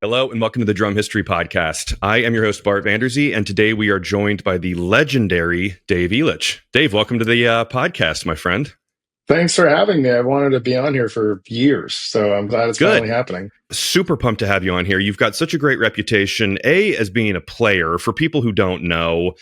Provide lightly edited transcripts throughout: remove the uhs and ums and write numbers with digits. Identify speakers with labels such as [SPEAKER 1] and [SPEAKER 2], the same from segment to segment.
[SPEAKER 1] Hello and welcome to the Drum History Podcast. I am your host, Bart Vanderzee, and today we are joined by the legendary Dave Elitch. Dave, welcome to the podcast, my friend.
[SPEAKER 2] Thanks for having me. I've wanted to be on here for years, so I'm glad it's finally happening.
[SPEAKER 1] Super pumped to have you on here. You've got such a great reputation, as being a player. For people who don't know,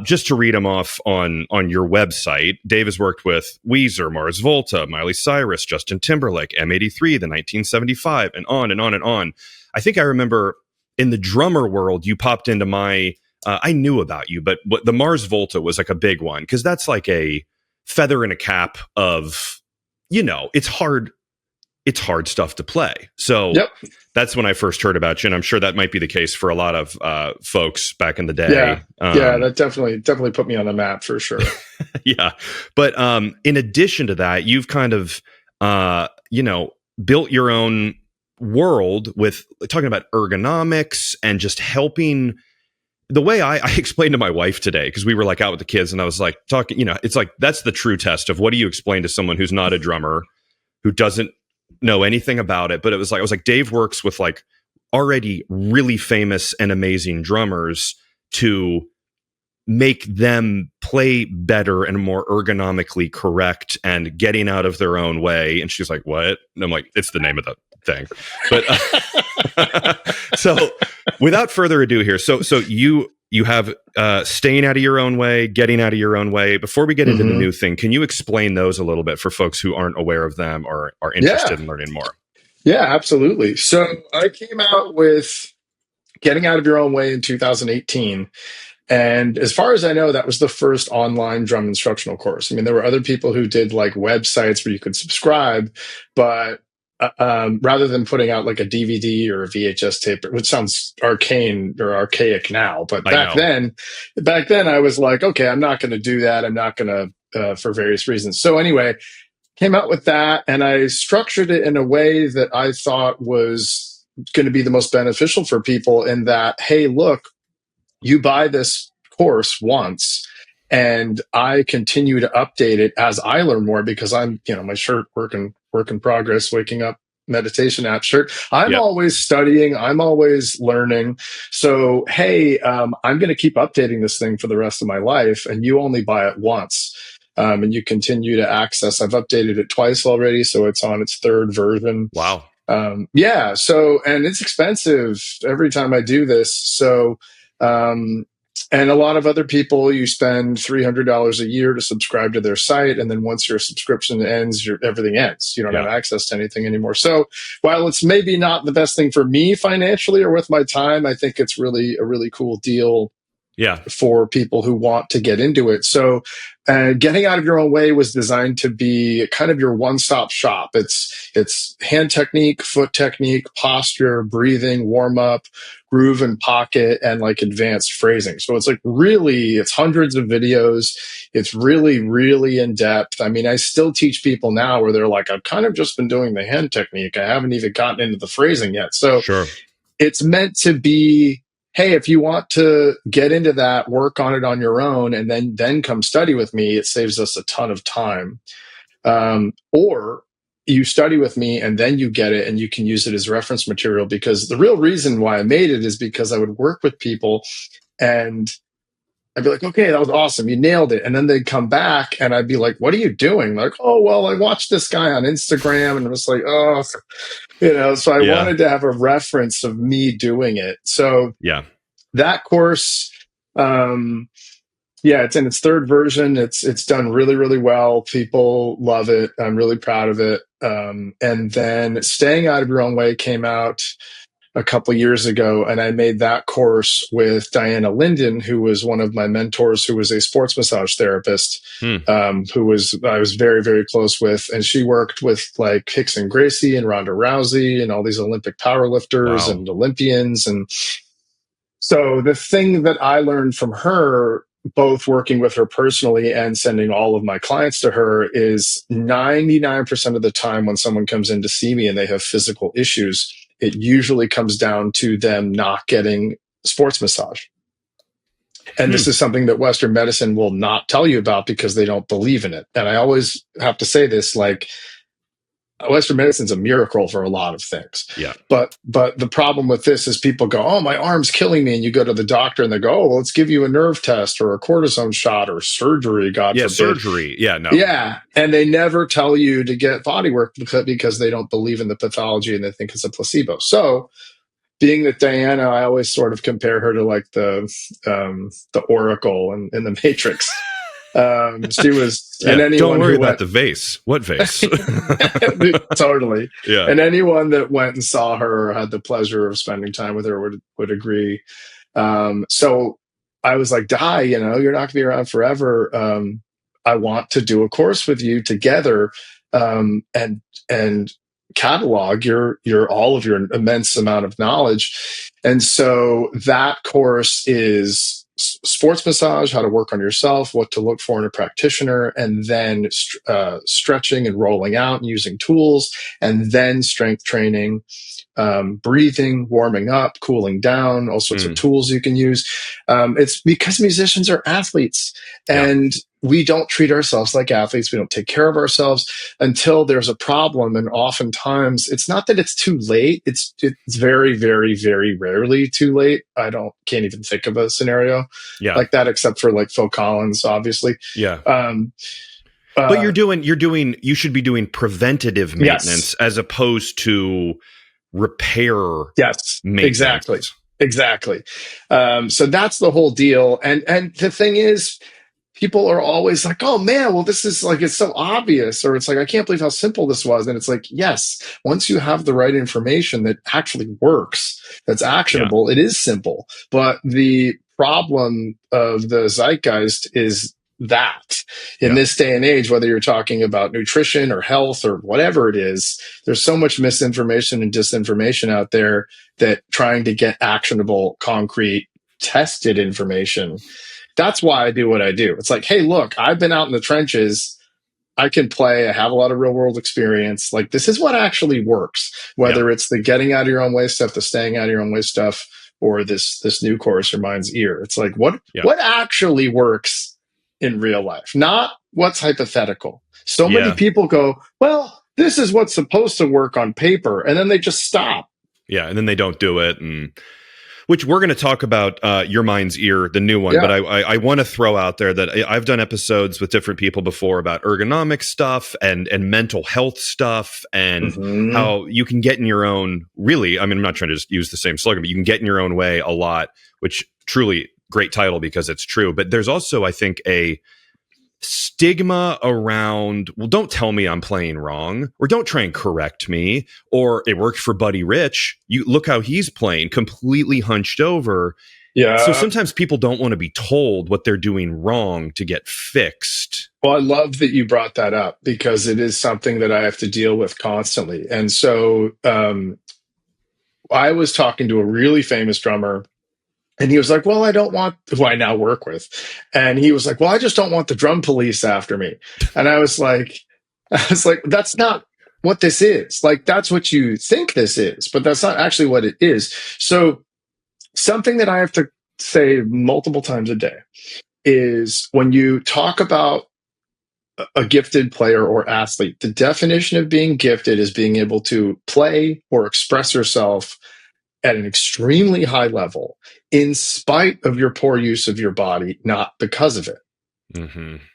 [SPEAKER 1] just to read them off on your website, Dave has worked with Weezer, Mars Volta, Miley Cyrus, Justin Timberlake, M83, the 1975, and on and on and on. I think I remember in the drummer world, you popped into my, I knew about you, but the Mars Volta was like a big one, because that's like a feather in a cap of, it's hard stuff to play. So That's when I first heard about you, and I'm sure that might be the case for a lot of folks back in the day.
[SPEAKER 2] Yeah, that definitely put me on the map for sure.
[SPEAKER 1] Yeah, but in addition to that, you've kind of built your own world with talking about ergonomics and just helping. The way I explained to my wife today, because we were like out with the kids and I was like talking, it's like, that's the true test of what do you explain to someone who's not a drummer, who doesn't know anything about it. But I was like, Dave works with like already really famous and amazing drummers to make them play better and more ergonomically correct and getting out of their own way. And she's like, what? And I'm like, it's the name of the thing. But so without further ado here, so you have staying out of your own way, getting out of your own way. Before we get into the new thing, can you explain those a little bit for folks who aren't aware of them or are interested in learning more?
[SPEAKER 2] Yeah, absolutely. So I came out with Getting Out of Your Own Way in 2018. And as far as I know, that was the first online drum instructional course. I mean, there were other people who did like websites where you could subscribe, but rather than putting out like a DVD or a VHS tape, which sounds arcane or archaic now, but back then I was like, okay, I'm not going to do that. I'm not going to, for various reasons. So anyway, came out with that, and I structured it in a way that I thought was going to be the most beneficial for people, in that, hey, look, you buy this course once and I continue to update it as I learn more, because I'm, my shirt, work in progress, waking up, meditation app shirt. I'm always studying. I'm always learning. So, hey, I'm going to keep updating this thing for the rest of my life, and you only buy it once. And you continue to access. I've updated it twice already, so it's on its third version.
[SPEAKER 1] Wow.
[SPEAKER 2] So, and it's expensive every time I do this. So, and a lot of other people, you spend $300 a year to subscribe to their site, and then once your subscription ends, everything ends. You don't have access to anything anymore. So while it's maybe not the best thing for me financially or with my time, I think it's really a really cool deal for people who want to get into it. So Getting Out of Your Own Way was designed to be kind of your one-stop shop. It's hand technique, foot technique, posture, breathing, warm-up, groove and pocket, and like advanced phrasing. So it's like it's hundreds of videos. It's really, really in depth. I mean, I still teach people now where they're like, I've kind of just been doing the hand technique. I haven't even gotten into the phrasing yet. So It's meant to be, hey, if you want to get into that, work on it on your own, and then come study with me, it saves us a ton of time. Or you study with me and then you get it and you can use it as reference material, because the real reason why I made it is because I would work with people and I'd be like, okay, that was awesome. You nailed it. And then they'd come back and I'd be like, what are you doing? Like, oh, well, I watched this guy on Instagram, and it was like, so I wanted to have a reference of me doing it. So that course, it's in its third version. It's done really, really well. People love it. I'm really proud of it. And then Staying Out of Your Own Way came out a couple years ago, and I made that course with Diana Linden, who was one of my mentors, who was a sports massage therapist, I was very, very close with, and she worked with like Hickson Gracie and Ronda Rousey and all these Olympic powerlifters and Olympians. And so the thing that I learned from her, both working with her personally and sending all of my clients to her, is 99% of the time when someone comes in to see me and they have physical issues, it usually comes down to them not getting sports massage. And this is something that Western medicine will not tell you about because they don't believe in it. And I always have to say this, like, Western medicine's a miracle for a lot of things.
[SPEAKER 1] Yeah.
[SPEAKER 2] But the problem with this is people go, oh, my arm's killing me. And you go to the doctor and they go, oh, well, let's give you a nerve test or a cortisone shot or surgery, God forbid.
[SPEAKER 1] Surgery. Yeah, no.
[SPEAKER 2] Yeah. And they never tell you to get body work because they don't believe in the pathology and they think it's a placebo. So being that Diana, I always sort of compare her to like the Oracle in the Matrix. She was,
[SPEAKER 1] and anyone don't worry about the vase. What vase?
[SPEAKER 2] Totally.
[SPEAKER 1] Yeah.
[SPEAKER 2] And anyone that went and saw her or had the pleasure of spending time with her would agree. So I was like, Di, you're not going to be around forever. I want to do a course with you together, and catalog your all of your immense amount of knowledge. And so that course is sports massage, how to work on yourself, what to look for in a practitioner, and then stretching and rolling out and using tools, and then strength training, breathing, warming up, cooling down, all sorts of tools you can use. It's because musicians are athletes, and we don't treat ourselves like athletes. We don't take care of ourselves until there's a problem. And oftentimes it's not that it's too late. It's very, very, very rarely too late. Can't even think of a scenario like that, except for like Phil Collins, obviously.
[SPEAKER 1] Yeah. But you should be doing preventative maintenance as opposed to repair.
[SPEAKER 2] Yes,
[SPEAKER 1] maintenance.
[SPEAKER 2] Exactly. So that's the whole deal. And the thing is, people are always like, oh man, well, this is like, it's so obvious, or it's like, I can't believe how simple this was. And it's like, yes, once you have the right information that actually works, that's actionable, it is simple. But the problem of the zeitgeist is that in this day and age, whether you're talking about nutrition or health or whatever it is, there's so much misinformation and disinformation out there that trying to get actionable, concrete, tested information. That's why I do what I do. It's like, hey, look, I've been out in the trenches. I can play. I have a lot of real world experience. Like, this is what actually works, whether it's the getting out of your own way stuff, the staying out of your own way stuff, or this new course, Your Mind's Ear. It's like, what actually works in real life, not what's hypothetical. So many people go, well, this is what's supposed to work on paper. And then they just stop.
[SPEAKER 1] Yeah. And then they don't do it. And which we're going to talk about Your Mind's Ear, the new one. But I want to throw out there that I've done episodes with different people before about ergonomic stuff and mental health stuff and how you can get in your own, really, I mean, I'm not trying to just use the same slogan, but you can get in your own way a lot, which truly great title because it's true. But there's also, I think, a stigma around, well, don't tell me I'm playing wrong, or don't try and correct me, or it worked for Buddy Rich. You look how he's playing, completely hunched over. Yeah. So sometimes people don't want to be told what they're doing wrong to get fixed.
[SPEAKER 2] Well, I love that you brought that up because it is something that I have to deal with constantly. And so I was talking to a really famous drummer. And he was like, well, I don't want who I now work with. And he was like, well, I just don't want the drum police after me. And I was like, that's not what this is. Like, that's what you think this is, but that's not actually what it is. So something that I have to say multiple times a day is when you talk about a gifted player or athlete, the definition of being gifted is being able to play or express yourself at an extremely high level in spite of your poor use of your body, not because of it.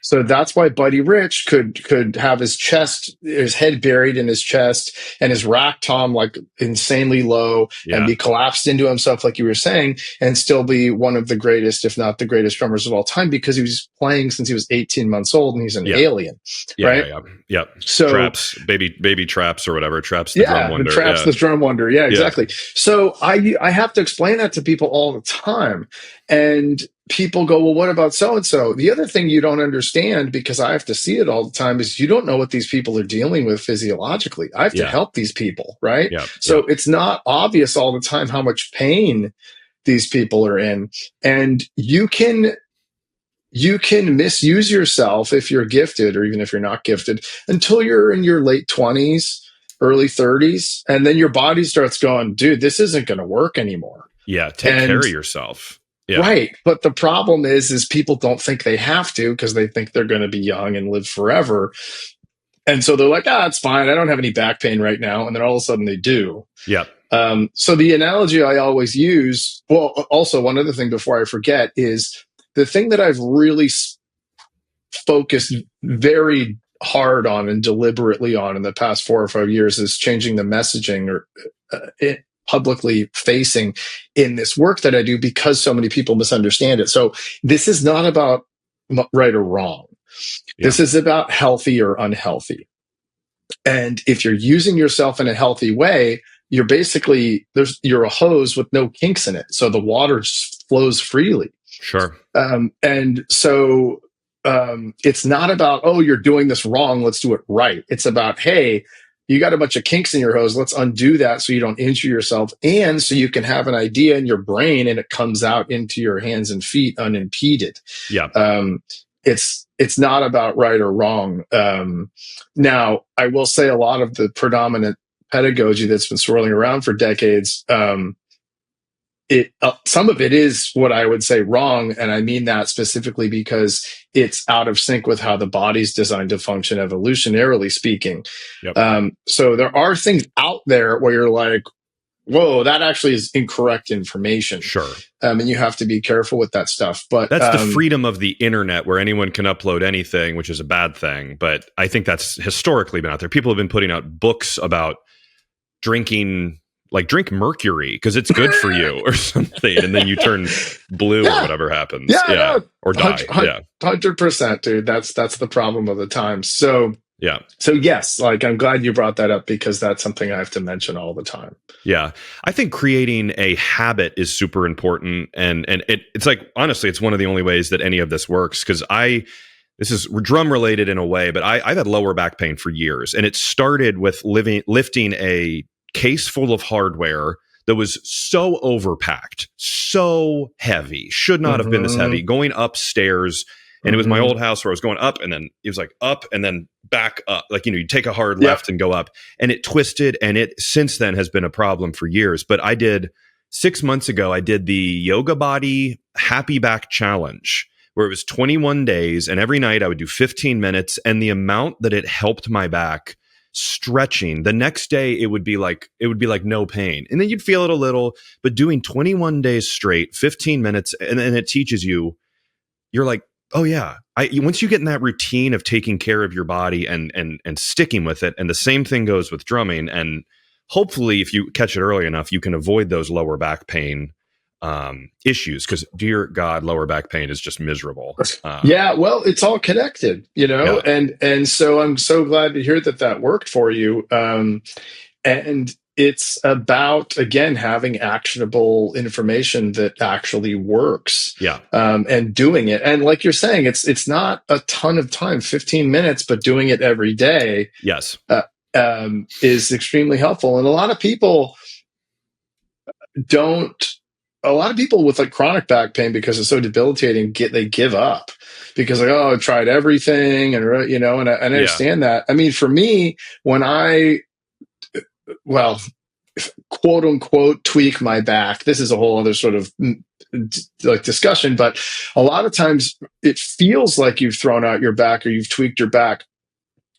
[SPEAKER 2] So that's why Buddy Rich could have his head buried in his chest and his rack tom like insanely low and be collapsed into himself, like you were saying, and still be one of the greatest, if not the greatest drummers of all time, because he was playing since he was 18 months old and he's an alien, right?
[SPEAKER 1] Yeah. So traps, baby traps or whatever, traps
[SPEAKER 2] the drum wonder. The drum wonder. Yeah, exactly. So I have to explain that to people all the time. And people go, well, what about so-and-so? The other thing you don't understand, because I have to see it all the time, is you don't know what these people are dealing with physiologically. I have to help these people, right? So it's not obvious all the time how much pain these people are in. And you can misuse yourself if you're gifted, or even if you're not gifted, until you're in your late 20s, early 30s. And then your body starts going, dude, this isn't going to work anymore.
[SPEAKER 1] Yeah, take care of yourself. Yeah.
[SPEAKER 2] Right. But the problem is people don't think they have to because they think they're going to be young and live forever. And so they're like, it's fine. I don't have any back pain right now. And then all of a sudden they do.
[SPEAKER 1] Yep.
[SPEAKER 2] So the analogy I always use, well, also one other thing before I forget is the thing that I've really focused very hard on and deliberately on in the past 4 or 5 years is changing the messaging or publicly facing in this work that I do, because so many people misunderstand it. So this is not about right or wrong. Yeah. This is about healthy or unhealthy. And if you're using yourself in a healthy way, you're basically, you're a hose with no kinks in it. So the water just flows freely.
[SPEAKER 1] Sure.
[SPEAKER 2] And so it's not about, you're doing this wrong, let's do it right. It's about, hey, you got a bunch of kinks in your hose, let's undo that so you don't injure yourself, and so you can have an idea in your brain and it comes out into your hands and feet unimpeded.
[SPEAKER 1] Yeah.
[SPEAKER 2] It's not about right or wrong. Now, I will say a lot of the predominant pedagogy that's been swirling around for decades, some of it is what I would say wrong, and I mean that specifically because it's out of sync with how the body's designed to function evolutionarily speaking.
[SPEAKER 1] Yep.
[SPEAKER 2] So there are things out there where you're like, whoa, that actually is incorrect information.
[SPEAKER 1] Sure.
[SPEAKER 2] And you have to be careful with that stuff. But
[SPEAKER 1] that's the freedom of the internet, where anyone can upload anything, which is a bad thing. But I think that's historically been out there. People have been putting out books about drinking, like drink mercury because it's good for you or something, and then you turn blue or whatever happens.
[SPEAKER 2] Yeah.
[SPEAKER 1] Or die.
[SPEAKER 2] 100%, dude. That's the problem of the time. So
[SPEAKER 1] yeah.
[SPEAKER 2] So yes, like I'm glad you brought that up, because that's something I have to mention all the time.
[SPEAKER 1] Yeah. I think creating a habit is super important. And it's like, honestly, it's one of the only ways that any of this works, because this is drum related in a way, but I've had lower back pain for years. And it started with lifting a case full of hardware that was so overpacked, so heavy, should not have been this heavy, going upstairs. And it was my old house where I was going up, and then it was like up and then back up. Like, you take a hard left and go up, and it twisted. And it since then has been a problem for years. But 6 months ago, I did the Yoga Body Happy Back Challenge, where it was 21 days. And every night I would do 15 minutes. And the amount that it helped my back stretching, the next day it would be like no pain. And then you'd feel it a little, but doing 21 days straight, 15 minutes, and it teaches you, you're like, oh yeah. Once you get in that routine of taking care of your body and sticking with it, and the same thing goes with drumming. And hopefully, if you catch it early enough, you can avoid those lower back pain issues. Because dear God, lower back pain is just miserable.
[SPEAKER 2] Yeah, well, it's all connected, and so I'm so glad to hear that worked for you. And it's about, again, having actionable information that actually works.
[SPEAKER 1] Yeah.
[SPEAKER 2] And doing it. And like you're saying, it's not a ton of time, 15 minutes, but doing it every day.
[SPEAKER 1] Yes.
[SPEAKER 2] Is extremely helpful. And a lot of people with like chronic back pain, because it's so debilitating, they give up because like, I tried everything, and and I understand that. I mean, for me, when quote unquote tweak my back, this is a whole other sort of like discussion, but a lot of times it feels like you've thrown out your back or you've tweaked your back.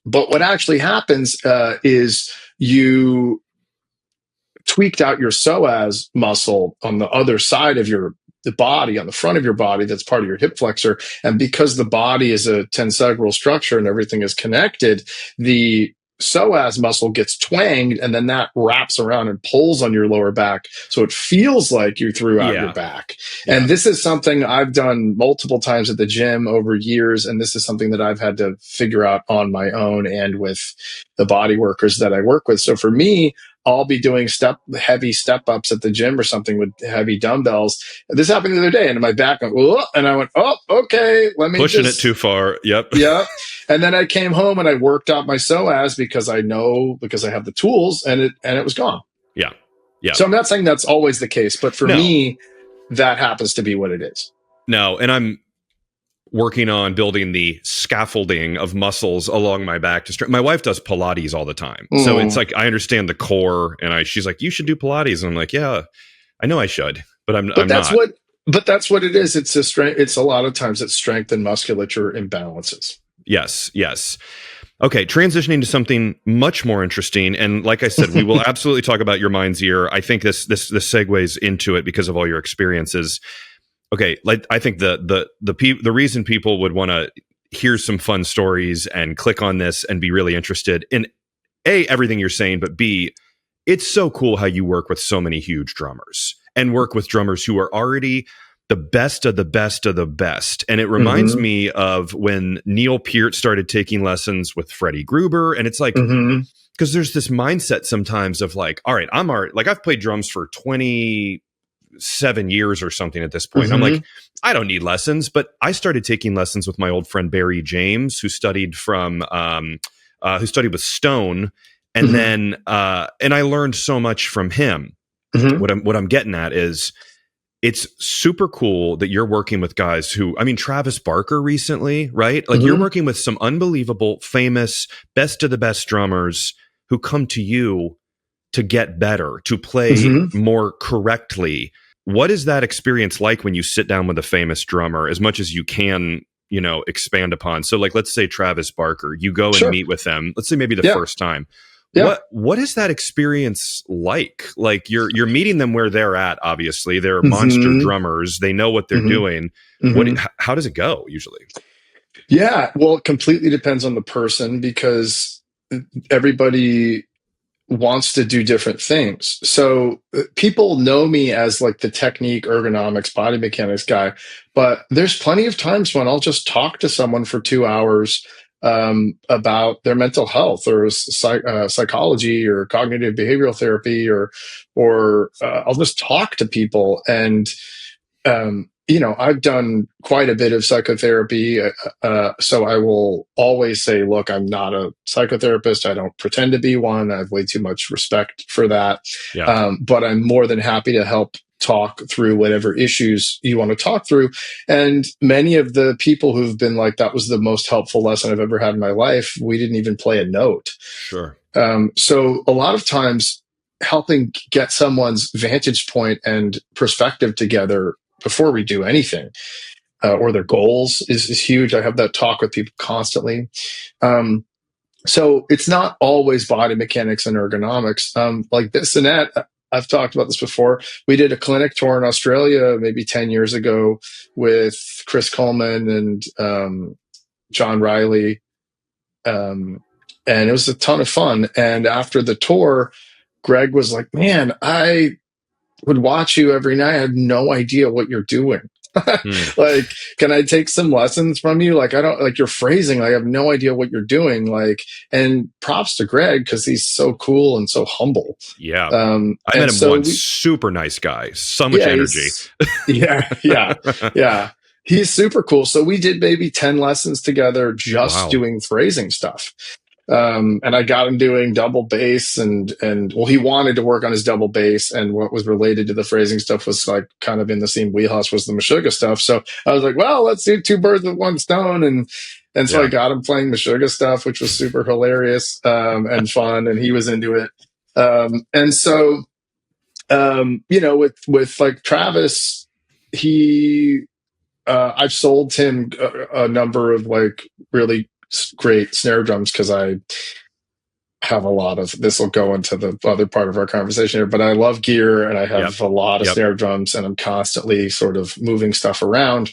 [SPEAKER 2] But what actually happens is you tweaked out your psoas muscle on the other side of the body, on the front of your body, that's part of your hip flexor. And because the body is a tensegral structure and everything is connected, the psoas muscle gets twanged, and then that wraps around and pulls on your lower back. So it feels like you threw out your back. Yeah. And this is something I've done multiple times at the gym over years. And this is something that I've had to figure out on my own and with the body workers that I work with. So for me, I'll be doing heavy step ups at the gym or something with heavy dumbbells. This happened the other day, and my back went, whoa, and I went, oh, okay, let me
[SPEAKER 1] pushing it too far. Yep.
[SPEAKER 2] Yeah. And then I came home and I worked out my psoas because I have the tools, and it was gone.
[SPEAKER 1] Yeah. Yeah.
[SPEAKER 2] So I'm not saying that's always the case, but for me, that happens to be what it is.
[SPEAKER 1] No, and I'm working on building the scaffolding of muscles along my back my wife does Pilates all the time. So it's like, I understand the core, and she's like, you should do Pilates. And I'm like, yeah, I know I should, but I'm not.
[SPEAKER 2] But that's what it is. It's a lot of times it's strength and musculature imbalances.
[SPEAKER 1] Yes. Okay, transitioning to something much more interesting, and like I said, we will absolutely talk about your mind's ear. I think this segues into it because of all your experiences. Okay, like I think the reason people would want to hear some fun stories and click on this and be really interested in A, everything you're saying, but B, it's so cool how you work with so many huge drummers and work with drummers who are already the best of the best of the best. And it reminds me of when Neil Peart started taking lessons with Freddie Gruber. And it's like, because there's this mindset sometimes of like, all right, like I've played drums for 27 years or something at this point. I'm like, I don't need lessons, but I started taking lessons with my old friend Barry James, who studied with Stone. And then, and I learned so much from him. What I'm getting at is, it's super cool that you're working with guys who, I mean, Travis Barker recently, right? Like you're working with some unbelievable, famous, best of the best drummers who come to you to get better, to play more correctly. What is that experience like when you sit down with a famous drummer, as much as you can, expand upon? So like, let's say Travis Barker, you go and meet with them. Let's say maybe the first time. Yeah. What is that experience like? Like you're meeting them where they're at. Obviously, they're monster drummers. They know what they're doing. How does it go usually?
[SPEAKER 2] Yeah, well, it completely depends on the person because everybody wants to do different things. So people know me as like the technique, ergonomics, body mechanics guy, but there's plenty of times when I'll just talk to someone for 2 hours about their mental health or psychology or cognitive behavioral therapy, or I'll just talk to people. And I've done quite a bit of psychotherapy, so I will always say, look, I'm not a psychotherapist. I don't pretend to be one. I have way too much respect for that. But I'm more than happy to help talk through whatever issues you want to talk through. And many of the people who've been like, that was the most helpful lesson I've ever had in my life, we didn't even play a note.
[SPEAKER 1] Sure.
[SPEAKER 2] So a lot of times helping get someone's vantage point and perspective together before we do anything, or their goals is huge. I have that talk with people constantly. So it's not always body mechanics and ergonomics. Like this and that, I've talked about this before. We did a clinic tour in Australia maybe 10 years ago with Chris Coleman and John Riley. And it was a ton of fun. And after the tour, Greg was like, man, I would watch you every night. I had no idea what you're doing. Like, can I take some lessons from you? Like, I don't like your phrasing. Like, I have no idea what you're doing. Like, and props to Greg because he's so cool and so humble.
[SPEAKER 1] Yeah. I met him once. Super nice guy. So much energy.
[SPEAKER 2] Yeah. He's super cool. So we did maybe 10 lessons together just doing phrasing stuff. And I got him doing double bass and well, he wanted to work on his double bass, and what was related to the phrasing stuff was like kind of in the same wheelhouse was the Meshuggah stuff. So I was like, well, let's do 2 birds with 1 stone. And so I got him playing Meshuggah stuff, which was super hilarious, and fun. And he was into it. And so, with like Travis, I've sold him a number of like really great snare drums because I have a lot of this will go into the other part of our conversation here, but I love gear and I have a lot of snare drums and I'm constantly sort of moving stuff around.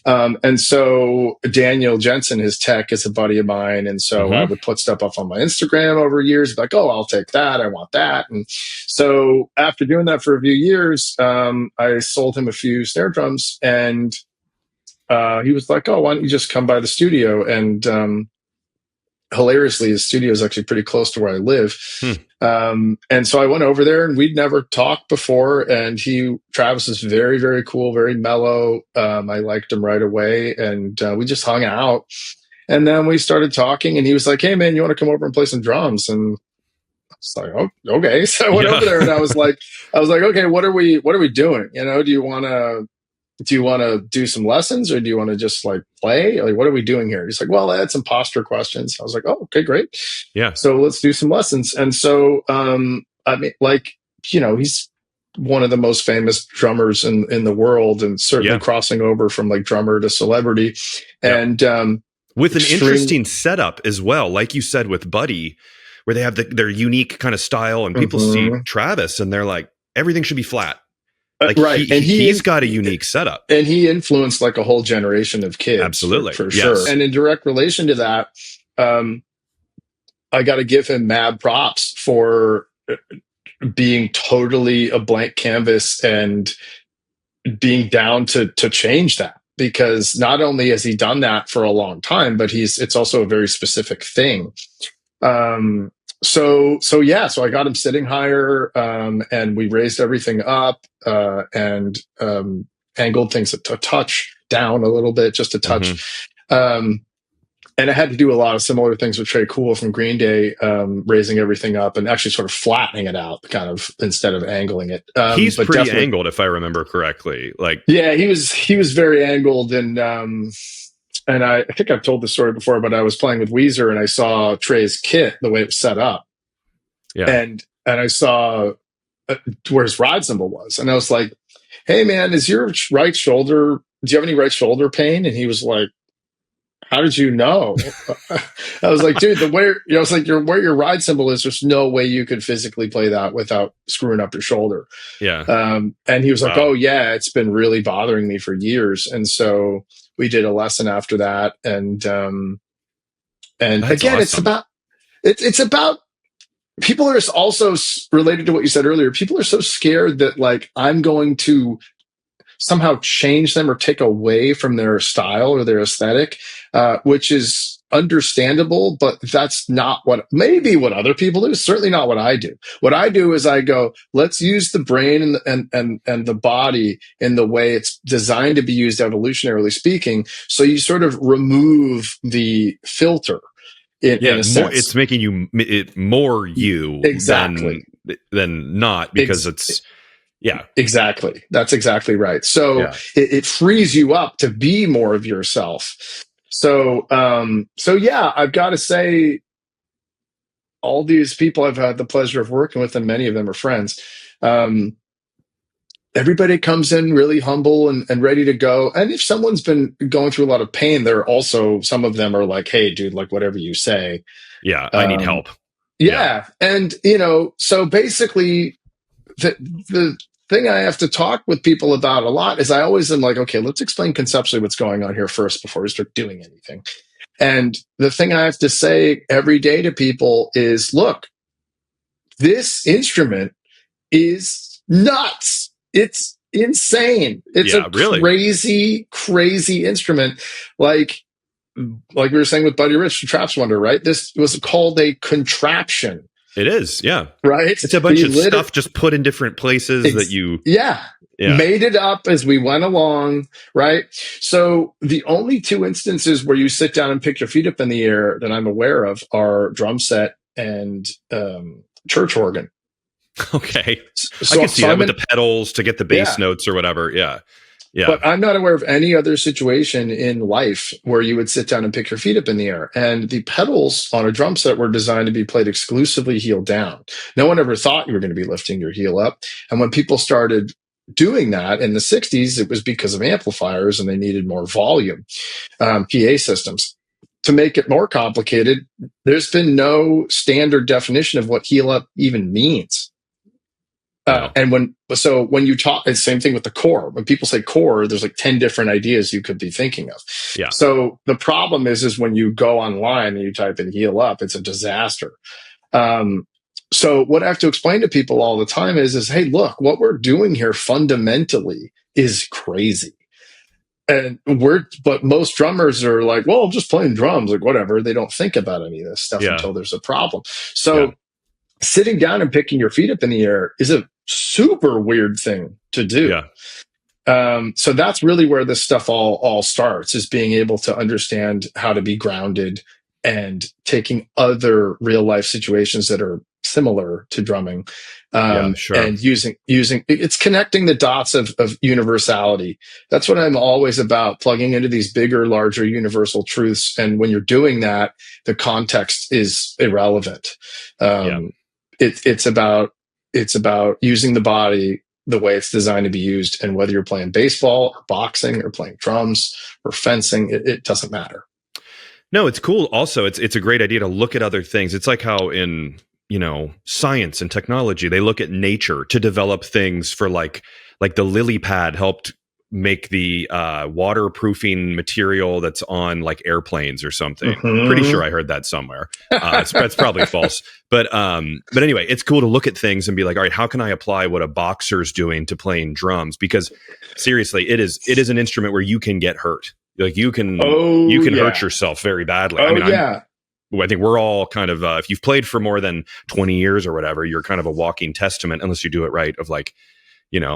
[SPEAKER 2] And so Daniel Jensen, his tech, is a buddy of mine. And so I would put stuff up on my Instagram over years, like, oh, I'll take that. I want that. And so after doing that for a few years, I sold him a few snare drums, and he was like, oh, why don't you just come by the studio? And hilariously, his studio is actually pretty close to where I live. And so I went over there, and we'd never talked before. And Travis is very, very cool, very mellow. I liked him right away. And we just hung out. And then we started talking, and he was like, hey, man, you want to come over and play some drums? And I was like, oh, okay. So I went over there, and I was like, okay, what are we doing? Do you want to do some lessons, or do you want to just like play? Like, what are we doing here? He's like, well, I had some posture questions. I was like, oh, okay, great. Yeah. So let's do some lessons. And so, I mean, like, he's one of the most famous drummers in the world, and certainly crossing over from like drummer to celebrity. And,
[SPEAKER 1] with an interesting setup as well, like you said with Buddy, where they have their unique kind of style, and people see Travis and they're like, everything should be flat. Like
[SPEAKER 2] right.
[SPEAKER 1] he's got a unique setup,
[SPEAKER 2] and he influenced like a whole generation of kids.
[SPEAKER 1] Absolutely,
[SPEAKER 2] for sure. And in direct relation to that, I got to give him mad props for being totally a blank canvas and being down to change that, because not only has he done that for a long time, but it's also a very specific thing. So I got him sitting higher, and we raised everything up, and angled things a touch down a little bit, just a touch. And I had to do a lot of similar things with Trey Cool from Green Day, raising everything up and actually sort of flattening it out, kind of, instead of angling it.
[SPEAKER 1] He's pretty angled, if I remember correctly. Like,
[SPEAKER 2] yeah, he was very angled, and I think I've told this story before, but I was playing with Weezer and I saw Trey's kit, the way it was set up, and I saw where his ride cymbal was, and I was like, "Hey, man, is your right shoulder? Do you have any right shoulder pain?" And he was like, "How did you know?" I was like, "Dude, where your ride cymbal is, there's no way you could physically play that without screwing up your shoulder."
[SPEAKER 1] Yeah.
[SPEAKER 2] And he was like, "Oh yeah, it's been really bothering me for years." And so we did a lesson after that. And
[SPEAKER 1] That's
[SPEAKER 2] again,
[SPEAKER 1] awesome.
[SPEAKER 2] it's about people are also related to what you said earlier. People are so scared that like I'm going to somehow change them or take away from their style or their aesthetic, which is understandable, but that's not what other people do. Certainly not what I do. What I do is I go, let's use the brain and the body in the way it's designed to be used, evolutionarily speaking. So you sort of remove the filter. In a sense.
[SPEAKER 1] It's making it more you
[SPEAKER 2] exactly
[SPEAKER 1] than not, because it's. Yeah,
[SPEAKER 2] exactly. That's exactly right. So it frees you up to be more of yourself. So yeah, I've got to say, all these people I've had the pleasure of working with, and many of them are friends. Everybody comes in really humble and ready to go. And if someone's been going through a lot of pain, some of them are like, "Hey, dude, like whatever you say."
[SPEAKER 1] Yeah, I need help.
[SPEAKER 2] Yeah. And, so basically the thing I have to talk with people about a lot is I always am like, okay, let's explain conceptually what's going on here first before we start doing anything. And the thing I have to say every day to people is, look, this instrument is nuts. It's insane. It's crazy, crazy instrument. Like we were saying with Buddy Rich, Traps Wonder, right? This was called a contraption.
[SPEAKER 1] It is, yeah.
[SPEAKER 2] Right?
[SPEAKER 1] It's a bunch of stuff just put in different places that you...
[SPEAKER 2] Yeah. Made it up as we went along, right? So the only two instances where you sit down and pick your feet up in the air that I'm aware of are drum set and church organ.
[SPEAKER 1] Okay. I can see that with the pedals to get the bass notes or whatever. Yeah. Yeah.
[SPEAKER 2] But I'm not aware of any other situation in life where you would sit down and pick your feet up in the air. And the pedals on a drum set were designed to be played exclusively heel down. No one ever thought you were going to be lifting your heel up. And when people started doing that in the 60s, it was because of amplifiers and they needed more volume, PA systems. To make it more complicated, there's been no standard definition of what heel up even means. And when you talk, it's the same thing with the core. When people say core, there's like 10 different ideas you could be thinking of.
[SPEAKER 1] Yeah.
[SPEAKER 2] So the problem is when you go online and you type in heel up, it's a disaster. So what I have to explain to people all the time is, hey, look, what we're doing here fundamentally is crazy. But most drummers are like, well, I'm just playing drums, like whatever. They don't think about any of this stuff until there's a problem. So sitting down and picking your feet up in the air is a super weird thing to do.
[SPEAKER 1] Yeah.
[SPEAKER 2] So that's really where this stuff all starts, is being able to understand how to be grounded and taking other real life situations that are similar to drumming, and using it's connecting the dots of universality. That's what I'm always about, plugging into these bigger, larger universal truths. And when you're doing that, the context is irrelevant. It's about using the body the way it's designed to be used. And whether you're playing baseball or boxing or playing drums or fencing, it doesn't matter.
[SPEAKER 1] No, it's cool. Also, it's a great idea to look at other things. It's like how in, science and technology, they look at nature to develop things for like the lily pad helped make the waterproofing material that's on like airplanes or something. Pretty sure I heard that somewhere. It's probably false. But anyway, it's cool to look at things and be like, all right, how can I apply what a boxer's doing to playing drums? Because seriously, it is an instrument where you can get hurt. Like you can hurt yourself very badly.
[SPEAKER 2] Oh, yeah.
[SPEAKER 1] I think we're all kind of, if you've played for more than 20 years or whatever, you're kind of a walking testament, unless you do it right, of like,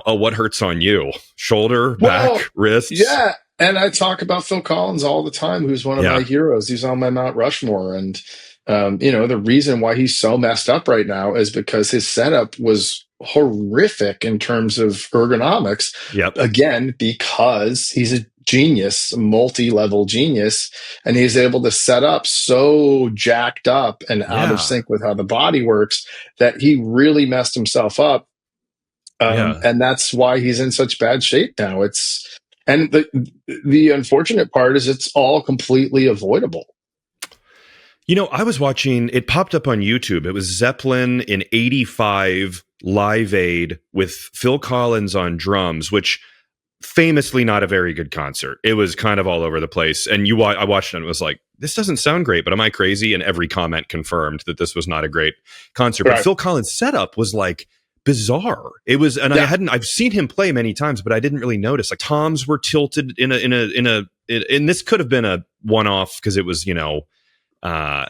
[SPEAKER 1] what hurts on you? Shoulder, back, wrists.
[SPEAKER 2] Yeah. And I talk about Phil Collins all the time, who's one of my heroes. He's on my Mount Rushmore. And, the reason why he's so messed up right now is because his setup was horrific in terms of ergonomics.
[SPEAKER 1] Yep.
[SPEAKER 2] Again, because he's a genius, multi-level genius, and he's able to set up so jacked up and out of sync with how the body works that he really messed himself up. And that's why he's in such bad shape now. And the unfortunate part is it's all completely avoidable.
[SPEAKER 1] I was watching, it popped up on YouTube. It was Zeppelin in 85 Live Aid with Phil Collins on drums, which famously not a very good concert. It was kind of all over the place. And I watched it and it was like, this doesn't sound great, but am I crazy? And every comment confirmed that this was not a great concert. But Phil Collins' setup was like bizarre. It was, and I've seen him play many times, but I didn't really notice. Like toms were tilted and this could have been a one-off because it was, I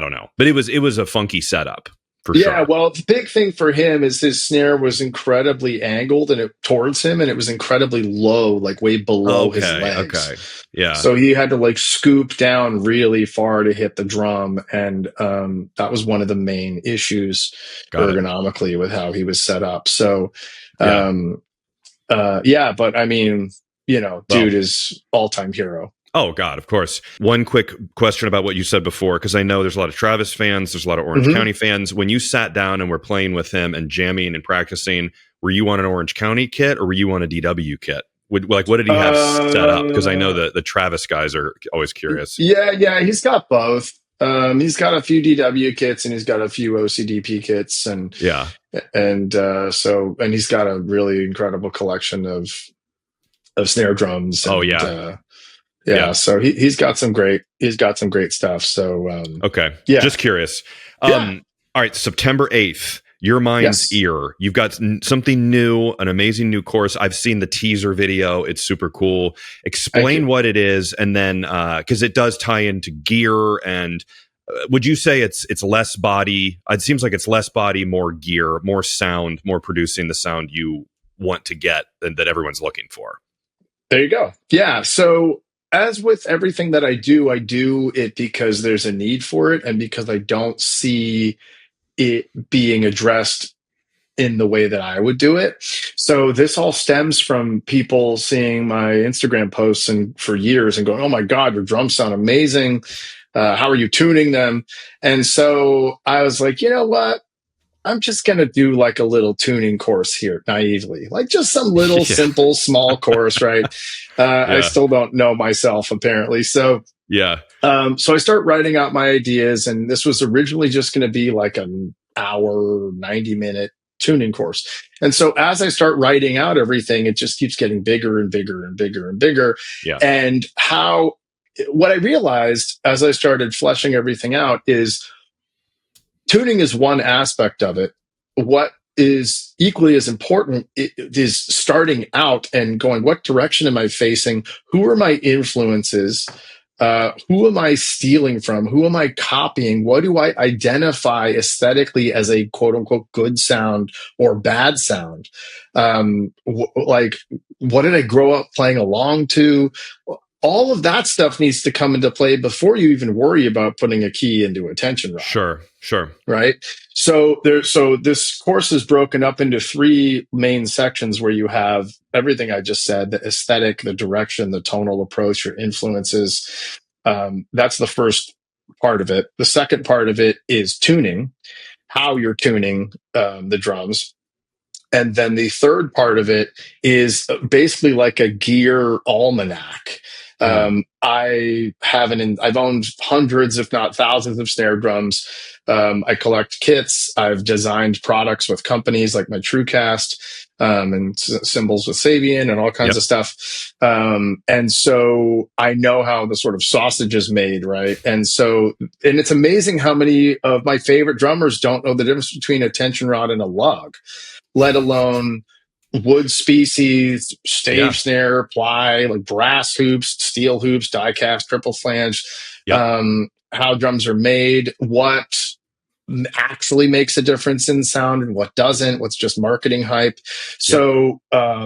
[SPEAKER 1] don't know, but it was a funky setup.
[SPEAKER 2] Yeah, well, the big thing for him is his snare was incredibly angled towards him, and it was incredibly low, like way below his legs. Okay,
[SPEAKER 1] yeah.
[SPEAKER 2] So he had to like scoop down really far to hit the drum, and that was one of the main issues ergonomically with how he was set up. So, but I mean, dude is all-time hero.
[SPEAKER 1] Oh, God, of course. One quick question about what you said before, because I know there's a lot of Travis fans, there's a lot of Orange County fans. When you sat down and were playing with him and jamming and practicing, were you on an Orange County kit or were you on a DW kit? What did he have set up? Because I know the Travis guys are always curious.
[SPEAKER 2] Yeah, he's got both. He's got a few DW kits and he's got a few OCDP kits, and he's got a really incredible collection of snare drums. And, so he's got some great stuff. So
[SPEAKER 1] just curious. All right, September 8th, Your Mind's Ear. You've got something new, an amazing new course. I've seen the teaser video. It's super cool. Explain what it is, and then because it does tie into gear. And would you say it's less body? It seems like it's less body, more gear, more sound, more producing the sound you want to get and that everyone's looking for.
[SPEAKER 2] There you go. Yeah. So as with everything that I do it because there's a need for it and because I don't see it being addressed in the way that I would do it. So this all stems from people seeing my Instagram posts and for years and going, oh my God, your drums sound amazing. How are you tuning them? And so I was like, you know what? I'm just going to do like a little tuning course here naively, like just some little simple, small course, right? I still don't know myself apparently. So, so I start writing out my ideas, and this was originally just going to be like an hour, 90-minute tuning course. And so as I start writing out everything, it just keeps getting bigger and bigger and bigger and bigger. Yeah. And what I realized as I started fleshing everything out is tuning is one aspect of it. What is equally as important is starting out and going, what direction am I facing? Who are my influences? Who am I stealing from? Who am I copying? What do I identify aesthetically as a quote unquote good sound or bad sound? Like, what did I grow up playing along to? All of that stuff needs to come into play before you even worry about putting a key into a tension rod.
[SPEAKER 1] Sure.
[SPEAKER 2] Right. So this course is broken up into 3 main sections where you have everything I just said: the aesthetic, the direction, the tonal approach, your influences. That's the first part of it. The second part of it is tuning, how you're tuning the drums. And then the third part of it is basically like a gear almanac. I've owned hundreds, if not thousands, of snare drums. I collect kits. I've designed products with companies like my TrueCast, and cymbals with Sabian and all kinds of stuff. And so I know how the sort of sausage is made, right? And it's amazing how many of my favorite drummers don't know the difference between a tension rod and a lug, let alone wood species, stave, snare, ply, like brass hoops, steel hoops, die cast, triple flange, how drums are made, what actually makes a difference in sound and what doesn't, what's just marketing hype. So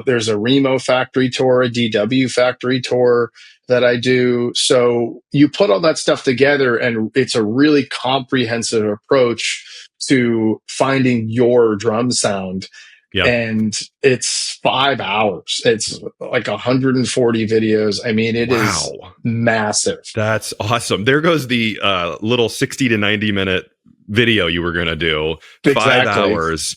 [SPEAKER 2] there's a DRUMEO factory tour, a DW factory tour that I do. So you put all that stuff together and it's a really comprehensive approach to finding your drum sound. And it's 5 hours. It's like 140 videos. I mean, it is massive.
[SPEAKER 1] That's awesome. There goes the little 60 to 90 minute video you were going to do. 5 hours.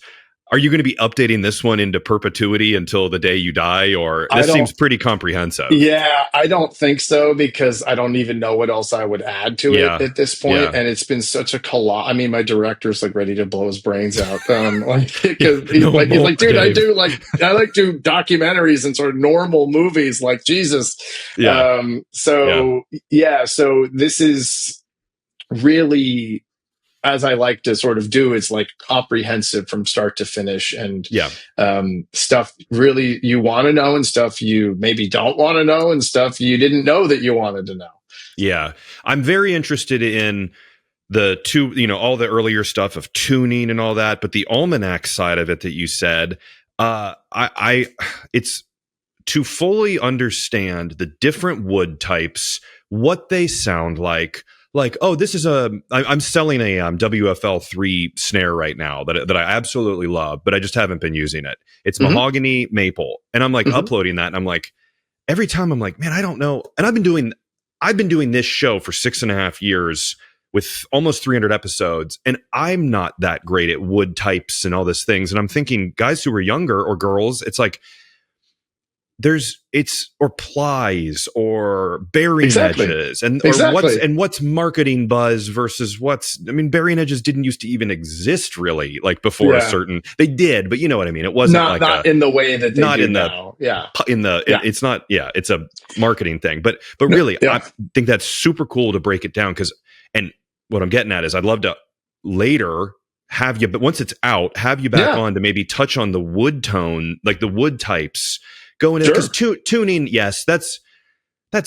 [SPEAKER 1] Are you going to be updating this one into perpetuity until the day you die? Or this seems pretty comprehensive.
[SPEAKER 2] Yeah, I don't think so, because I don't even know what else I would add to it at this point. And it's been such a collage. I mean, my director's like ready to blow his brains out. Because he's like, dude, Dave. I like do documentaries and sort of normal movies, like Jesus. So this is really, as I like to sort of do, it's like comprehensive from start to finish, and stuff really you want to know and stuff you maybe don't want to know and stuff you didn't know that you wanted to know. Yeah.
[SPEAKER 1] I'm very interested in the all the earlier stuff of tuning and all that, but the almanac side of it that you said, it's to fully understand the different wood types, what they sound like, oh, this is I'm selling a WFL3 snare right now that I absolutely love, but I just haven't been using it. It's mahogany maple. And I'm like uploading that, and I'm like, every time I'm like, man, I don't know. And I've been doing this show for 6.5 years with almost 300 episodes, and I'm not that great at wood types and all these things. And I'm thinking guys who are younger, or girls, it's like, or plies or bearing edges and what's marketing buzz versus bearing edges didn't used to even exist really, like before a certain, they did, but you know what I mean? It wasn't
[SPEAKER 2] not in the way that they do now.
[SPEAKER 1] It's not, it's a marketing thing, but really, I think that's super cool to break it down, and what I'm getting at is I'd love to later have you, but once it's out, have you back on to maybe touch on the wood tone, like the wood types, go into it, because tuning, yes, that's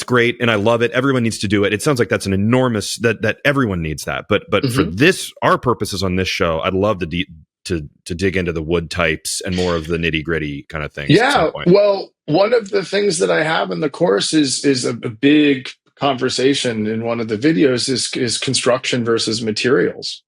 [SPEAKER 1] great, and I love it. Everyone needs to do it. It sounds like that's an enormous that everyone needs that. But for this, our purposes on this show, I'd love to dig into the wood types and more of the nitty gritty kind of things.
[SPEAKER 2] Yeah, well, one of the things that I have in the course is a big conversation in one of the videos is construction versus materials.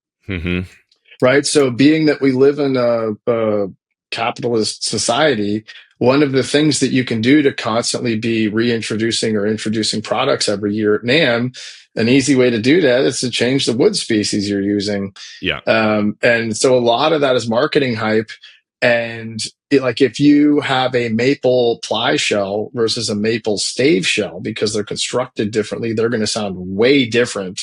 [SPEAKER 2] Right. So, being that we live in a capitalist society, one of the things that you can do to constantly be reintroducing or introducing products every year at NAMM, an easy way to do that is to change the wood species you're using. And so a lot of that is marketing hype. And if you have a maple ply shell versus a maple stave shell, because they're constructed differently, they're going to sound way different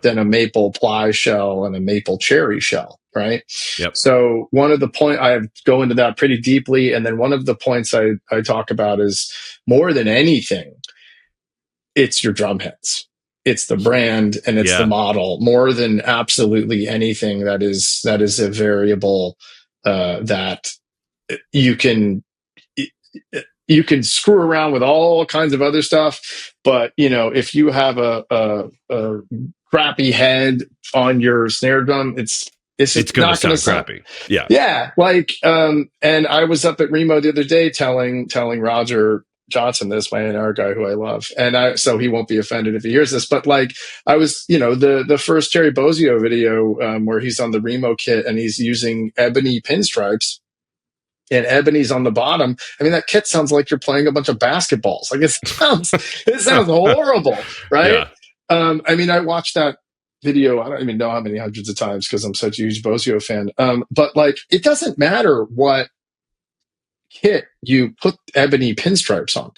[SPEAKER 2] than a maple ply shell and a maple cherry shell, right? So one of the I go into that pretty deeply, and then one of the points I talk about is, more than anything, it's your drum heads. It's the brand and it's the model, more than absolutely anything that is a variable that you can screw around with all kinds of other stuff. But, if you have a crappy head on your snare drum, it's
[SPEAKER 1] going to sound crappy.
[SPEAKER 2] And I was up at DRUMEO the other day telling Roger Johnson this, my A&R guy who I love, and so he won't be offended if he hears this, but I was, the first Terry Bozzio video where he's on the DRUMEO kit and he's using ebony pinstripes, and ebony's on the bottom. I mean, that kit sounds like you're playing a bunch of basketballs. Like, it sounds horrible, right? I watched that video, I don't even know how many hundreds of times, because I'm such a huge Bozzio fan. But it doesn't matter what kit you put ebony pinstripes on.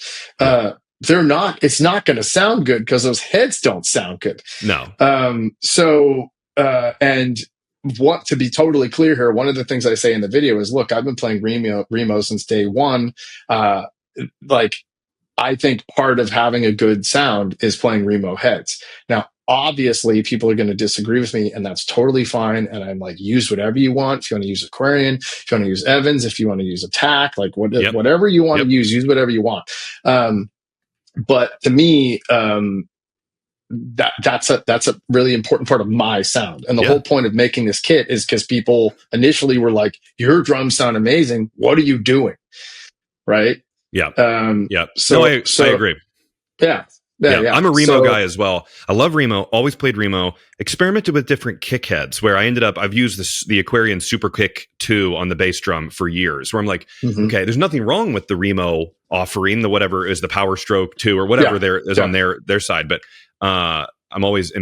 [SPEAKER 2] they're not, it's not going to sound good because those heads don't sound good.
[SPEAKER 1] No.
[SPEAKER 2] And what, to be totally clear here, one of the things I say in the video is, look, I've been playing DRUMEO since day one. Like, I think part of having a good sound is playing DRUMEO heads. Now, obviously, people are going to disagree with me, and that's totally fine. And I'm like, use whatever you want. If you want to use Aquarian, if you want to use Evans, if you want to use Attack, like whatever you want to use whatever you want. But to me, that's a really important part of my sound. And the whole point of making this kit is because people initially were like, your drums sound amazing. What are you doing? Right.
[SPEAKER 1] Yeah.
[SPEAKER 2] So
[SPEAKER 1] I agree.
[SPEAKER 2] Yeah.
[SPEAKER 1] I'm a DRUMEO guy as well. I love DRUMEO, always played DRUMEO, experimented with different kick heads where I've used the Aquarian Super Kick 2 on the bass drum for years, where I'm like, okay, there's nothing wrong with the DRUMEO offering, the whatever is the Power Stroke 2 or whatever there is on their side. But I'm always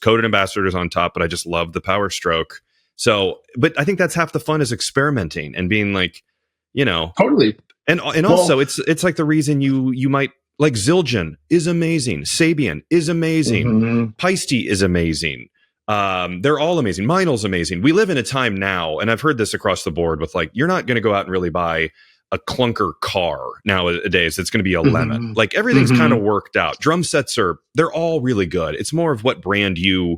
[SPEAKER 1] coded ambassadors on top, but I just love the Power Stroke. So, but I think that's half the fun is experimenting and being like,
[SPEAKER 2] totally.
[SPEAKER 1] And also it's like the reason you might like Zildjian is amazing. Sabian is amazing. Paiste is amazing. They're all amazing. Meinl's amazing. We live in a time now, and I've heard this across the board with like, you're not going to go out and really buy a clunker car nowadays. It's going to be a lemon. Like everything's kind of worked out. Drum sets they're all really good. It's more of what brand I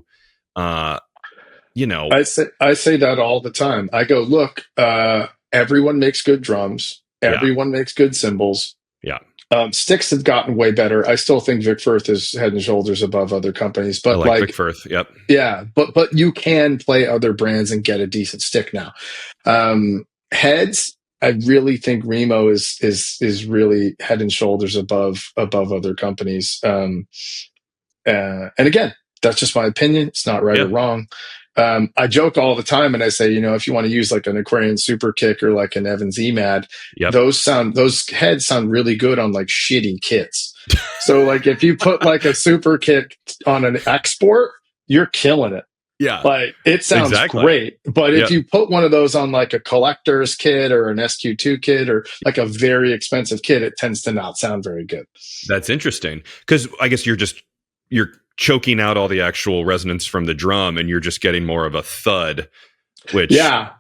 [SPEAKER 2] say that all the time. I go, look, everyone makes good drums. Everyone makes good cymbals.
[SPEAKER 1] Yeah.
[SPEAKER 2] Sticks have gotten way better. I still think Vic Firth is head and shoulders above other companies, but
[SPEAKER 1] I like Vic Firth. Yep.
[SPEAKER 2] Yeah. But you can play other brands and get a decent stick now. Heads, I really think DRUMEO is really head and shoulders above other companies. And again, that's just my opinion. It's not right or wrong. I joke all the time and I say, if you want to use like an Aquarian Super Kick or like an Evans EMAD, those heads sound really good on like shitty kits. So like if you put like a Super Kick on an export, you're killing it.
[SPEAKER 1] Yeah.
[SPEAKER 2] Like it sounds great. But if you put one of those on like a collector's kit or an SQ2 kit or like a very expensive kit, it tends to not sound very good.
[SPEAKER 1] That's interesting. Because I guess you're choking out all the actual resonance from the drum and you're just getting more of a thud, which I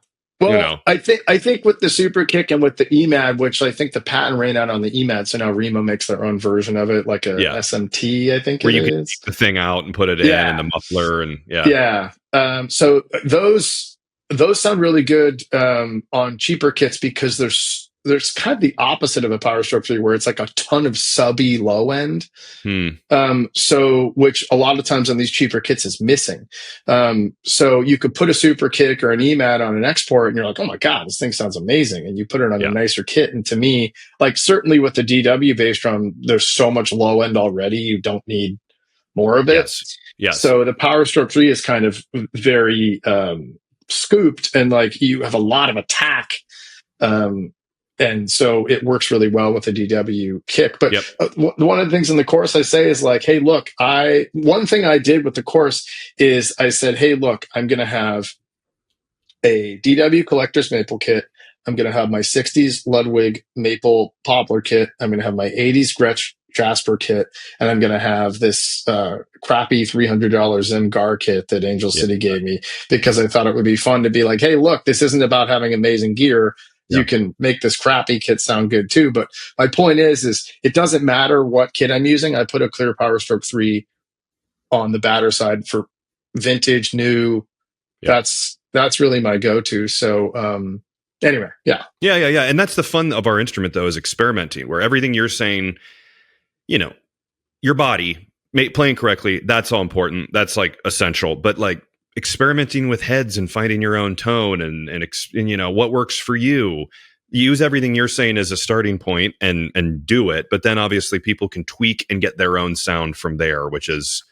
[SPEAKER 1] think with the Super Kick and with the EMAD, which I think the patent ran out on the EMAD, so now DRUMEO makes their own version of it, like a SMT, I think, where you can take the thing out and put it in and the muffler and
[SPEAKER 2] so those sound really good on cheaper kits because there's kind of the opposite of a Power Stroke 3 where it's like a ton of subby low end. So which a lot of times on these cheaper kits is missing. So you could put a Super Kick or an EMAD on an export and you're like, oh my God, this thing sounds amazing. And you put it on a nicer kit. And to me, like certainly with the DW bass drum, there's so much low end already. You don't need more of it.
[SPEAKER 1] Yes.
[SPEAKER 2] So the Power Stroke 3 is kind of very scooped and like you have a lot of attack. And so it works really well with the DW kick. But one of the things in the course I say is like, hey, look, one thing I did with the course is I said, hey, look, I'm going to have a DW collector's maple kit. I'm going to have my 60s Ludwig maple poplar kit. I'm going to have my 80s Gretsch Jasper kit. And I'm going to have this crappy $300 Zim Gar kit that Angel City gave me because I thought it would be fun to be like, hey, look, this isn't about having amazing gear. You can make this crappy kit sound good too. But my point is it doesn't matter what kit I'm using. I put a clear Power Stroke 3 on the batter side for vintage, new. That's really my go-to. So anyway, yeah.
[SPEAKER 1] And that's the fun of our instrument though, is experimenting where everything you're saying, your body playing correctly, that's all important. That's like essential. But like experimenting with heads and finding your own tone and what works for you. Use everything you're saying as a starting point and do it. But then obviously people can tweak and get their own sound from there, which is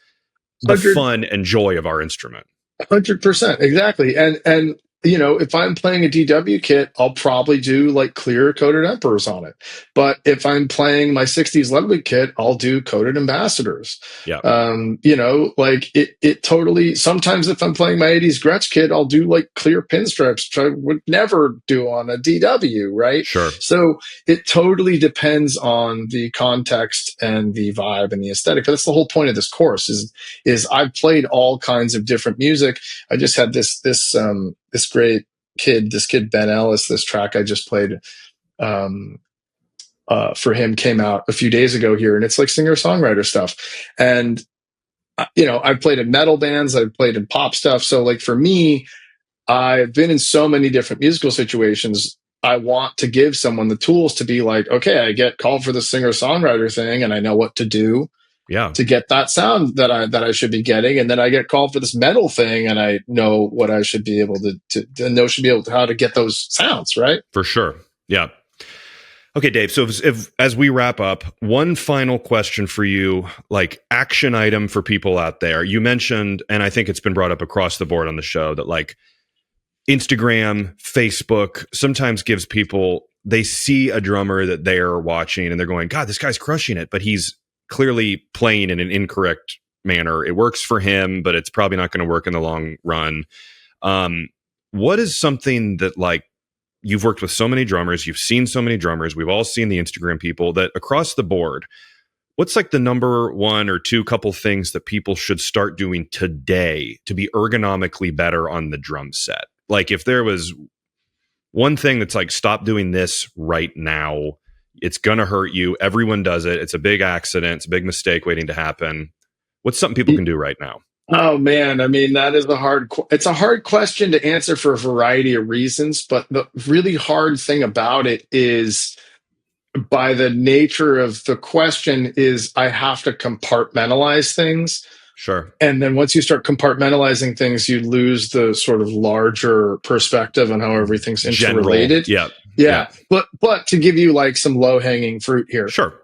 [SPEAKER 1] the fun and joy of our instrument.
[SPEAKER 2] 100%. Exactly. And if I'm playing a DW kit, I'll probably do like clear coated emperors on it. But if I'm playing my 60s Ludwig kit, I'll do coated ambassadors.
[SPEAKER 1] Yeah.
[SPEAKER 2] Like it totally, sometimes if I'm playing my 80s Gretsch kit, I'll do like clear pinstripes, which I would never do on a DW, right?
[SPEAKER 1] Sure.
[SPEAKER 2] So it totally depends on the context and the vibe and the aesthetic. But that's the whole point of this course is I've played all kinds of different music. I just had this great kid, Ben Ellis, this track I just played for him came out a few days ago here, and it's like singer-songwriter stuff. And I've played in metal bands, I've played in pop stuff. So like for me, I've been in so many different musical situations. I want to give someone the tools to be like, okay, I get called for the singer-songwriter thing and I know what to do to get that sound that I should be getting. And then I get called for this metal thing and I know what I should be able to know, should be able to, how to get those sounds, right?
[SPEAKER 1] For sure. Yeah. Okay, Dave. So as we wrap up, one final question for you, like action item for people out there. You mentioned, and I think it's been brought up across the board on the show, that like Instagram, Facebook sometimes gives people, they see a drummer that they're watching and they're going, God, this guy's crushing it, but he's clearly playing in an incorrect manner. It works for him, but it's probably not going to work in the long run. What is something that, like, you've worked with so many drummers, you've seen so many drummers, we've all seen the Instagram people, that across the board, what's like the number one or two couple things that people should start doing today to be ergonomically better on the drum set? Like if there was one thing that's like, stop doing this right now, it's going to hurt you. Everyone does it. It's a big accident. It's a big mistake waiting to happen. What's something people can do right now?
[SPEAKER 2] Oh man, I mean, that is it's a hard question to answer for a variety of reasons, but the really hard thing about it is, by the nature of the question, is I have to compartmentalize things.
[SPEAKER 1] Sure.
[SPEAKER 2] And then once you start compartmentalizing things, you lose the sort of larger perspective on how everything's interrelated.
[SPEAKER 1] General.
[SPEAKER 2] Yeah. But to give you like some low-hanging fruit here.
[SPEAKER 1] Sure.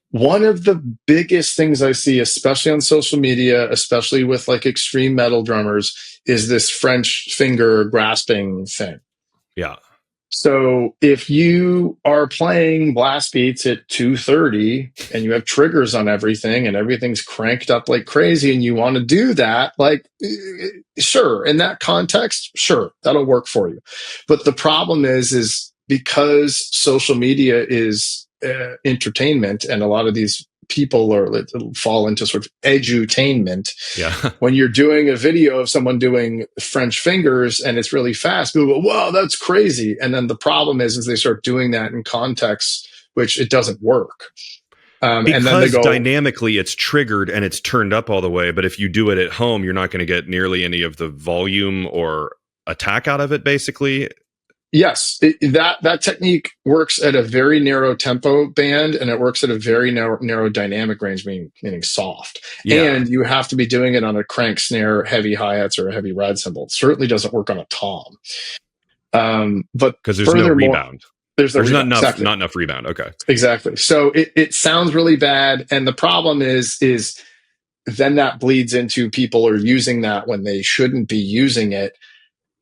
[SPEAKER 2] One of the biggest things I see, especially on social media, especially with like extreme metal drummers, is this French finger grasping thing.
[SPEAKER 1] Yeah.
[SPEAKER 2] So if you are playing blast beats at 230 and you have triggers on everything and everything's cranked up like crazy and you want to do that, like, sure, in that context, sure, that'll work for you. But the problem is because social media is entertainment, and a lot of these people fall into sort of edutainment.
[SPEAKER 1] Yeah.
[SPEAKER 2] When you're doing a video of someone doing French fingers and it's really fast, people go, "Wow, that's crazy!" And then the problem is they start doing that in context, which it doesn't work.
[SPEAKER 1] Because
[SPEAKER 2] and then they go,
[SPEAKER 1] dynamically it's triggered and it's turned up all the way. But if you do it at home, you're not going to get nearly any of the volume or attack out of it, basically.
[SPEAKER 2] Yes, that technique works at a very narrow tempo band, and it works at a very narrow dynamic range, meaning soft. Yeah. And you have to be doing it on a crank snare, heavy hi-hats, or a heavy ride cymbal. It certainly doesn't work on a tom. But
[SPEAKER 1] because there's no rebound.
[SPEAKER 2] There's
[SPEAKER 1] not enough rebound. Okay.
[SPEAKER 2] Exactly. So it sounds really bad, and the problem is then that bleeds into people are using that when they shouldn't be using it.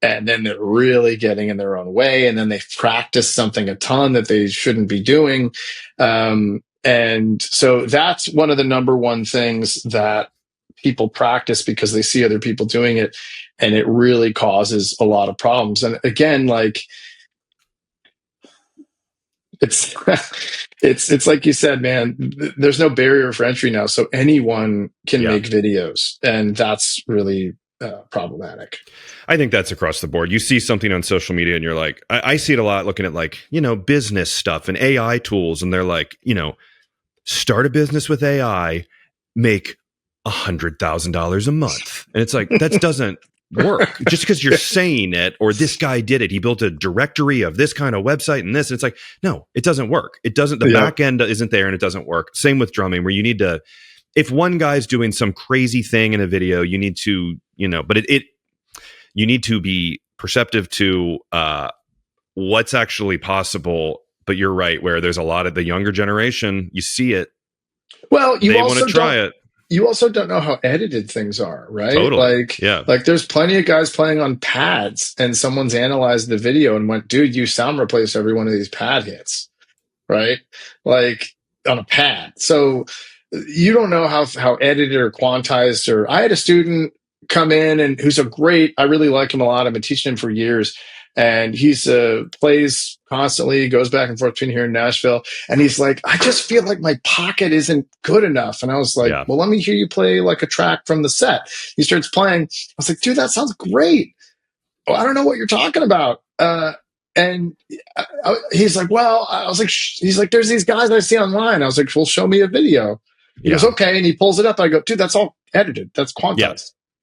[SPEAKER 2] And then they're really getting in their own way. And then they practice something a ton that they shouldn't be doing. And so that's one of the number one things that people practice because they see other people doing it. And it really causes a lot of problems. And again, like, it's like you said, man, there's no barrier for entry now. So anyone can make videos. And that's really problematic.
[SPEAKER 1] I think that's across the board. You see something on social media and you're like, I see it a lot looking at like, business stuff and AI tools. And they're like, start a business with AI, make $100,000 a month. And it's like, that doesn't work just because you're saying it, or this guy did it. He built a directory of this kind of website and this. And it's like, no, it doesn't work. It doesn't, the back end isn't there and it doesn't work. Same with drumming, where you need to, if one guy's doing some crazy thing in a video, you need to, but you need to be perceptive to what's actually possible. But you're right, where there's a lot of the younger generation, you see it.
[SPEAKER 2] Well,
[SPEAKER 1] they want to try it.
[SPEAKER 2] you also don't know how edited things are, right?
[SPEAKER 1] Totally. Yeah.
[SPEAKER 2] Like there's plenty of guys playing on pads, and someone's analyzed the video and went, dude, you sound replace every one of these pad hits, right? Like on a pad. So you don't know how edited or quantized. Or I had a student come in and who's I really like him a lot. I've been teaching him for years, and he's plays constantly, goes back and forth between here and Nashville. And he's like, I just feel like my pocket isn't good enough. And I was like, well, let me hear you play like a track from the set. He starts playing. I was like, dude, that sounds great. Oh, I don't know what you're talking about. And he's like, well, I was like, he's like, there's these guys I see online. I was like, well, show me a video. He goes, okay. And he pulls it up. I go, dude, that's all edited. That's quantized. Yeah.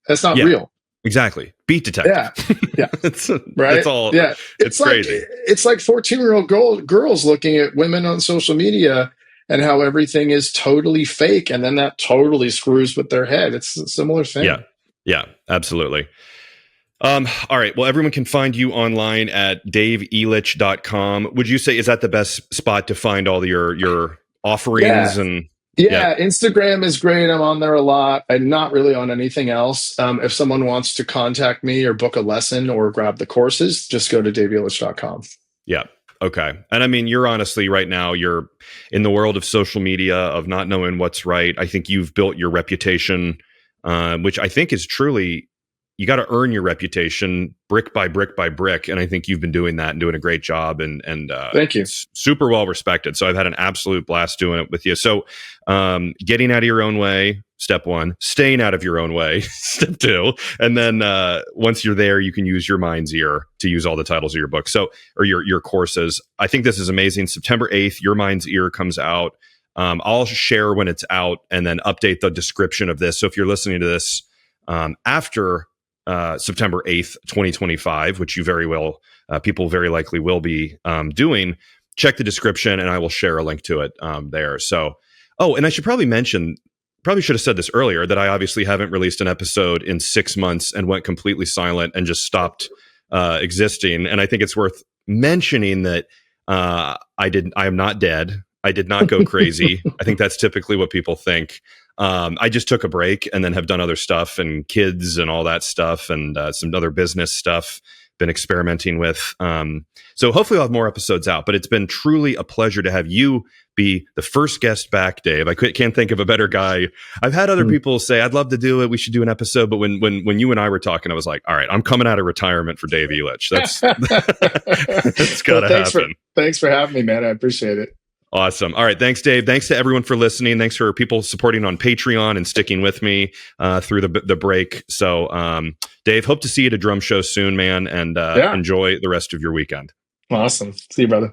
[SPEAKER 2] That's not real.
[SPEAKER 1] Exactly. Beat detective.
[SPEAKER 2] Yeah.
[SPEAKER 1] Right. That's all.
[SPEAKER 2] Yeah.
[SPEAKER 1] It's
[SPEAKER 2] like,
[SPEAKER 1] crazy.
[SPEAKER 2] It's like 14-year-old girls looking at women on social media and how everything is totally fake. And then that totally screws with their head. It's a similar thing.
[SPEAKER 1] Yeah. Yeah, absolutely. All right. Well, everyone can find you online at daveelitch.com. Would you say, is that the best spot to find all your offerings?
[SPEAKER 2] Yeah, Instagram is great. I'm on there a lot. I'm not really on anything else. If someone wants to contact me or book a lesson or grab the courses, just go to daveelitch.com.
[SPEAKER 1] Yeah. Okay. And I mean, you're honestly right now, you're in the world of social media, of not knowing what's right. I think you've built your reputation, which I think is truly, you got to earn your reputation brick by brick by brick. And I think you've been doing that and doing a great job, and
[SPEAKER 2] thank you.
[SPEAKER 1] It's super well respected. So I've had an absolute blast doing it with you. So getting out of your own way, step one, staying out of your own way, step two. And then once you're there, you can use your mind's ear to use all the titles of your book. So, or your courses. I think this is amazing. September 8th, Your Mind's Ear comes out. I'll share when it's out and then update the description of this. So if you're listening to this after September 8th, 2025, which you very well, people very likely will be doing, check the description and I will share a link to it there. So, and I should probably mention, should have said this earlier, that I obviously haven't released an episode in 6 months and went completely silent and just stopped existing. And I think it's worth mentioning that I am not dead. I did not go crazy. I think that's typically what people think. I just took a break and then have done other stuff and kids and all that stuff and some other business stuff, been experimenting with. So hopefully I'll have more episodes out, but it's been truly a pleasure to have you be the first guest back, Dave. I can't think of a better guy. I've had other people say, I'd love to do it. We should do an episode. But when you and I were talking, I was like, all right, I'm coming out of retirement for Dave Elitch. That's got to happen.
[SPEAKER 2] Thanks for having me, man. I appreciate it.
[SPEAKER 1] Awesome. All right. Thanks, Dave. Thanks to everyone for listening. Thanks for people supporting on Patreon and sticking with me through the break. So, Dave, hope to see you at a drum show soon, man. And enjoy the rest of your weekend.
[SPEAKER 2] Awesome. See you, brother.